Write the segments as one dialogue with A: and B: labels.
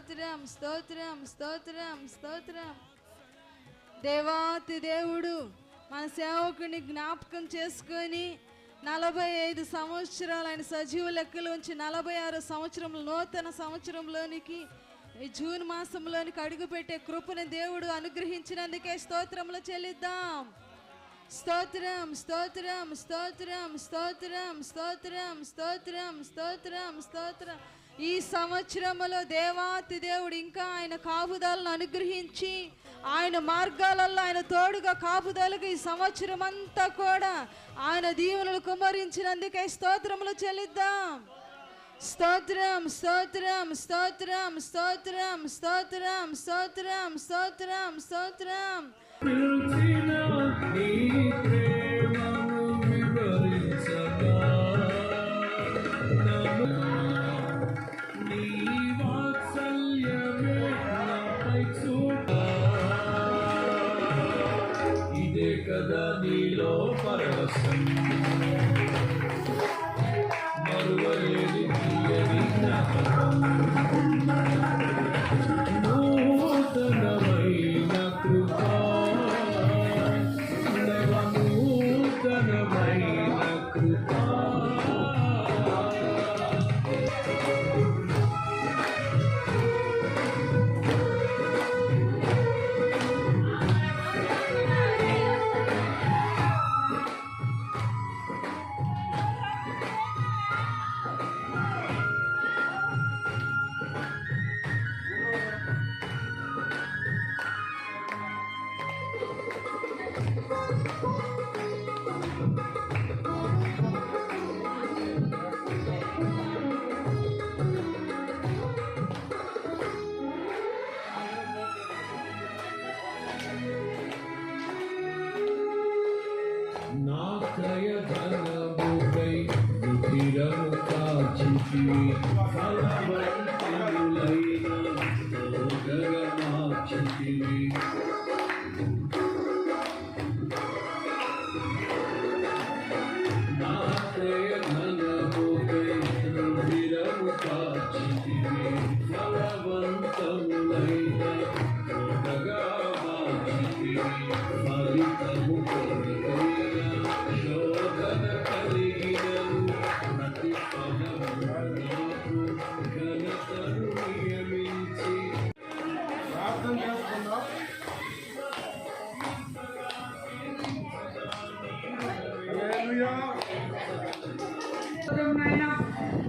A: స్తోత్రం స్తోత్రం స్తోత్రం స్తోత్రం. దేవాతి దేవుడు మన సేవకుని జ్ఞాపకం చేసుకొని 45 సంవత్సరాలు ఆయన సజీవ లెక్కలోంచి 46 సంవత్సరంలో నూతన సంవత్సరంలోనికి ఈ జూన్ మాసంలోనికి అడుగుపెట్టే కృపను దేవుడు అనుగ్రహించినందుకే స్తోత్రములు చెల్లిద్దాం. స్తోత్రం స్తోత్రం స్తోత్రం స్తోత్రం స్తోత్రం స్తోత్రం స్తోత్రం స్తోత్రం. ఈ సంవత్సరములో దేవాతి దేవుడు ఇంకా ఆయన కాపుదలను అనుగ్రహించి ఆయన మార్గాలలో ఆయన తోడుగా కాపుదలకు ఈ సంవత్సరం అంతా కూడా ఆయన దీవెనలు కుమ్మరించినందుకే స్తోత్రములు చెల్లిద్దాం. స్తోత్రం స్తోత్రం స్తోత్రం స్తోత్రం స్తోత్రం స్తోత్రం స్తోత్రం స్తోత్రం.
B: ఇదే కదా నీలో పరవశం, మరువలేని తీయని జ్ఞాపకం, నూతనమైన కృపా, నూతనమైన కృపా. దయధనముపై రుధిరము కాచితివి, ఫలవంతులైన మార్చితివి. నా దయధనముపై రుధిరము కాచితివి, ఫలవంతులైన మార్చితివి. ఫలితము శోధన కలిగినను ప్రతి ఫలము ఘనతను నియమించి. ప్రార్థన చేసుకుందాం.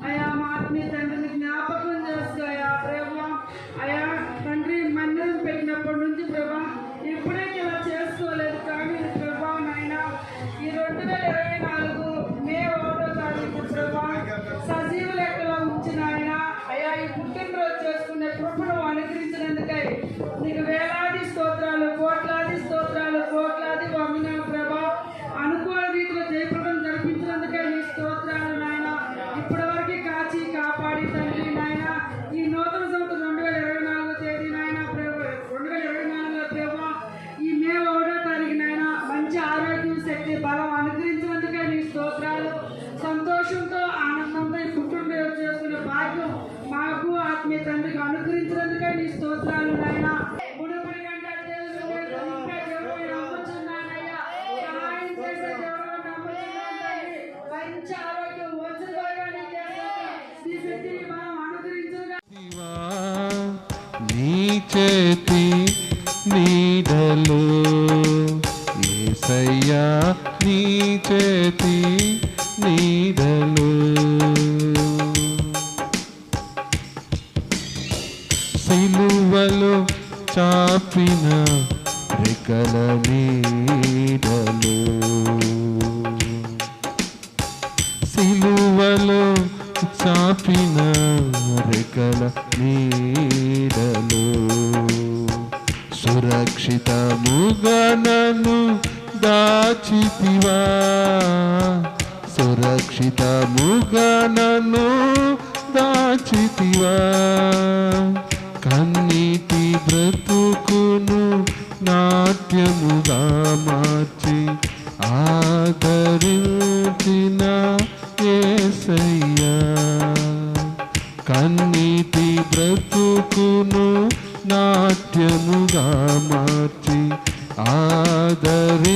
C: అయా మా ఆత్మీయ తండ్రిని జ్ఞాపకం చేసుకోయా ప్రభా. అయా తండ్రి మందిరం పెట్టినప్పటి నుంచి ప్రభా ఇప్పుడైతే ఇలా చేసుకోలేదు, కానీ ప్రభా నాయన ఈ 2024 మే 1వ తారీఖు ప్రభా సజీవ లెక్కలో ఉంచిన ఆయన అయా ఈ పుట్టినరోజు చేసుకునే కృపను అనుగ్రహించినందుకై నీకు వేలాది స్తోత్రాలు, కోట్లాది స్తోత్రాలు, కోట్లాది వందనాలు ప్రభా. అనుకూల రీతిలో జయప్రదం జరిపించినందుకై నీ స్తోత్రాలు నాయన. ఇప్పటి వరకు కాచి కాపాడి తండ్రి నాయన ఈ నూతన సంవత్సరం 2024వ తేదీ నాయన 2024లో ప్రభా ఈ మే 1వ తారీఖు నాయన మంచి ఆరోగ్యం, శక్తి, బలం అనుగ్రహించినందుకే నీ స్తోత్రాలు. సంతోషంతో ఆనందంతో ఈ పుట్టినరోజు చేసుకునే భాగ్యం మాకు ఆత్మీయ తండ్రికి అనుగ్రహించినందుకే నీ స్తోత్రాలు నాయన. మునుపటి కంటే సహాయం చేసే దేవుడు నమ్ముతున్నాను. మంచి ఆరోగ్యం వచ్చుగా నీ శక్తిని మనం అనుగ్రహించగా
D: నీ చేతి నీడలో యేసయ్యా, నీ చేతి నీడలో సిలువలో చాపిన రెక్కల నీడలో, సిలువలో చాపిన రెక్కల నీడలో సురక్షితముగా నన్ను దాచితివా, సురక్షితముగా నన్ను దాచితివా. కన్నీటి బ్రతుకును నాట్యముగా మార్చి ఆదరించిన యేసయ్యా, కన్నీటి బ్రతుకు బ్రతుకును నాట్యముగా మార్చి ఆదరించిన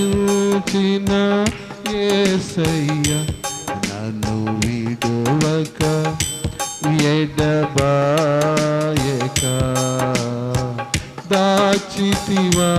D: యేసయ్య నన్ను విడువక ఎడబాయక దాచితివా